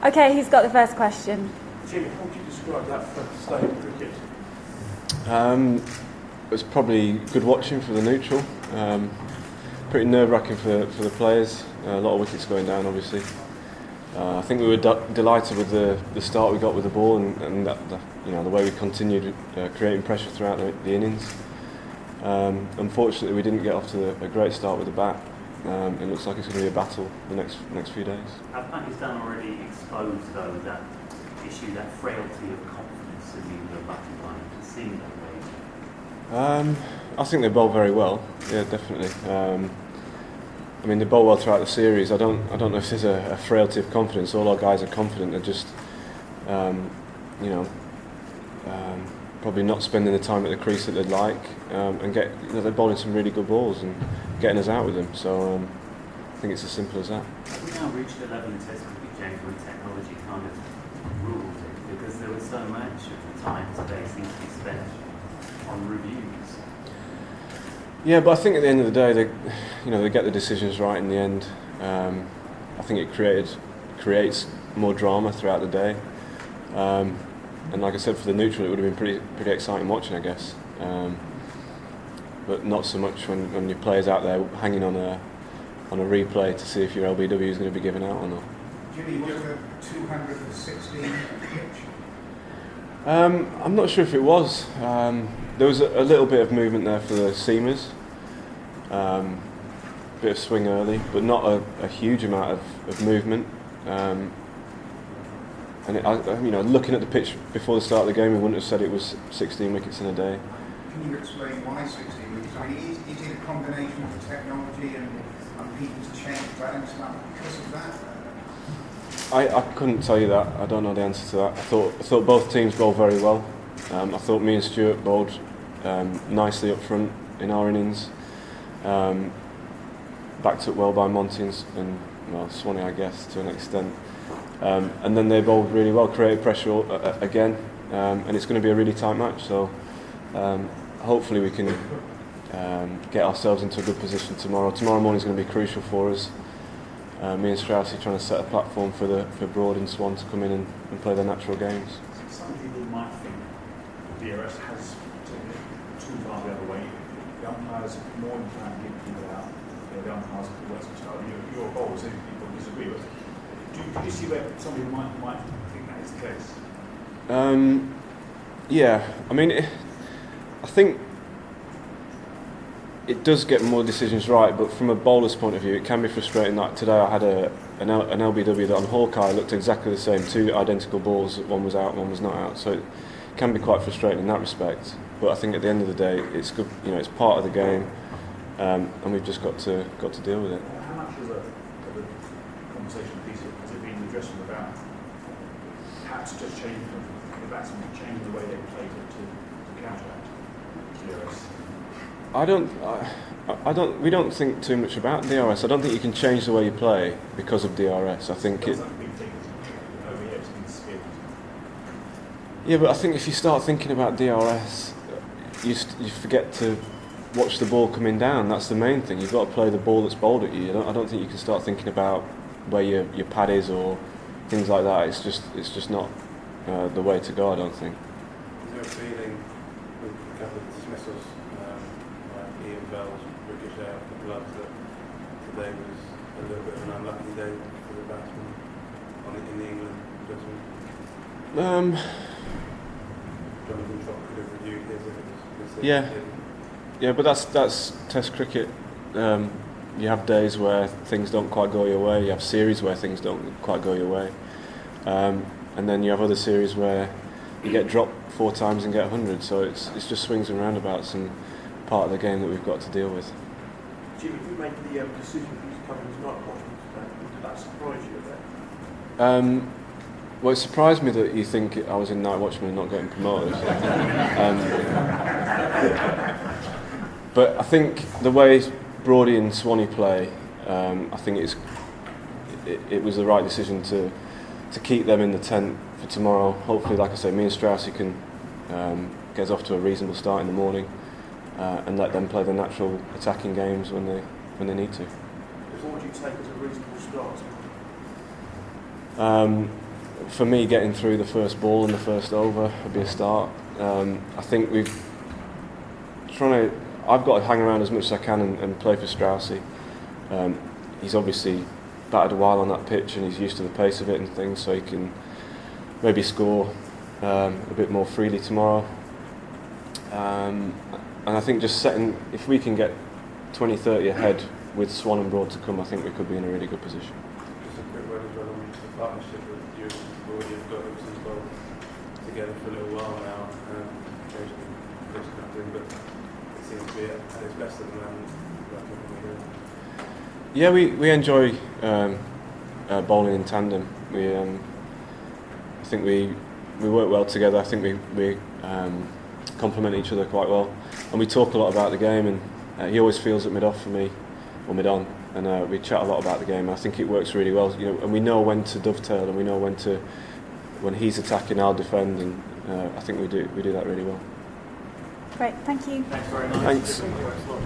Okay, who's got the first question? Jimmy, how would you describe that first day of cricket? It was probably good watching for the neutral. Pretty nerve-wracking for the players. A lot of wickets going down, obviously. I think we were delighted with the start we got with the ball and that, the way we continued creating pressure throughout the innings. Unfortunately, we didn't get off to a great start with the bat. It looks like it's going to be a battle the next few days. Have Pakistan already exposed, though, that issue, that frailty of confidence in the batting line? It seemed that way. I think they bowl very well. Yeah, definitely. They bowl well throughout the series. I don't know if there's a frailty of confidence. All our guys are confident. They're just, probably not spending the time at the crease that they'd like, and they're bowling some really good balls and getting us out with them. So I think it's as simple as that. Have we now reached a level in Test cricket, James, when technology kind of rules it? Because there was so much of the time today seems to be spent on reviews. Yeah, but I think at the end of the day, they get the decisions right in the end. I think it creates more drama throughout the day. And like I said, for the neutral, it would have been pretty exciting watching, I guess. But not so much when your players out there hanging on a replay to see if your LBW is going to be given out or not. Jimmy, was it a 216 pitch? I'm not sure if it was. There was a little bit of movement there for the seamers. Bit of swing early, but not a huge amount of movement. Looking at the pitch before the start of the game, we wouldn't have said it was 16 wickets in a day. Can you explain why 16 wickets? I mean, is it a combination of technology and people's change balance because of that? I couldn't tell you that. I don't know the answer to that. I thought both teams bowled very well. I thought me and Stuart bowled nicely up front in our innings. Backed up well by Monty and Swanee, I guess, to an extent. And then they bowled really well, created pressure again, and it's going to be a really tight match. So hopefully we can get ourselves into a good position tomorrow. Tomorrow morning is going to be crucial for us. Me and Strauss are trying to set a platform for Broad and Swan to come in and play their natural games. Some people might think the DRS has taken it too far the other way. The umpires are more inclined to give people out. The umpires are the Western style. Your bowlers, people disagree with. Do you see where some people might think that is the case? Yeah, I think it does get more decisions right, but from a bowler's point of view, it can be frustrating. Like today, I had an LBW that on Hawkeye looked exactly the same, two identical balls. One was out, one was not out. So it can be quite frustrating in that respect. But I think at the end of the day, it's good. It's part of the game, and we've just got to deal with it. How much of a conversation piece has it been addressing about perhaps just changing the batsmen, changing the way they played it to counteract DRS? We don't think too much about DRS. I don't think you can change the way you play because of DRS. I think it. Yeah, but I think if you start thinking about DRS, you forget to watch the ball coming down. That's the main thing. You've got to play the ball that's bowled at you. I don't think you can start thinking about where your pad is or things like that. It's just not the way to go, I don't think. Is there a feeling with a couple of dismissals, like Ian Bell's ricochet off the gloves, that today was a little bit of an unlucky day for the batsmen in the England judgment? Jonathan Trott could have reviewed his if it was Yeah, but that's Test cricket. You have days where things don't quite go your way. You have series where things don't quite go your way, and then you have other series where you get dropped 4 times and get 100. So it's just swings and roundabouts and part of the game that we've got to deal with. Jimmy, you made the decision to come as night watchman today. Did that surprise you a bit? Well, it surprised me that you think I was in Night Watchman and not getting promoted. But I think the way Brody and Swanee play, I think it was the right decision to keep them in the tent for tomorrow. Hopefully, like I say, me and Strauss can get us off to a reasonable start in the morning and let them play their natural attacking games when they need to. What would you take as a reasonable start? for me, getting through the first ball and the first over would be a start. I think I've got to hang around as much as I can and play for Straussy. He's obviously batted a while on that pitch and he's used to the pace of it and things, so he can maybe score a bit more freely tomorrow. And I think just setting, if we can get 20-30 ahead with Swan and Broad to come, I think we could be in a really good position. Just a quick word as well on the partnership with you and Broad. You've got us both together for a little while now, occasionally this kind of thing, but it seems to be at its best at the moment. Yeah, we enjoy bowling in tandem. I think we work well together. I think we complement each other quite well, and we talk a lot about the game. And he always feels at mid off for me, or mid on, and we chat a lot about the game. I think it works really well, and we know when to dovetail, and we know when he's attacking, I'll defend, and I think we do that really well. Great, thank you. Thanks very much. Thanks. Thanks a lot.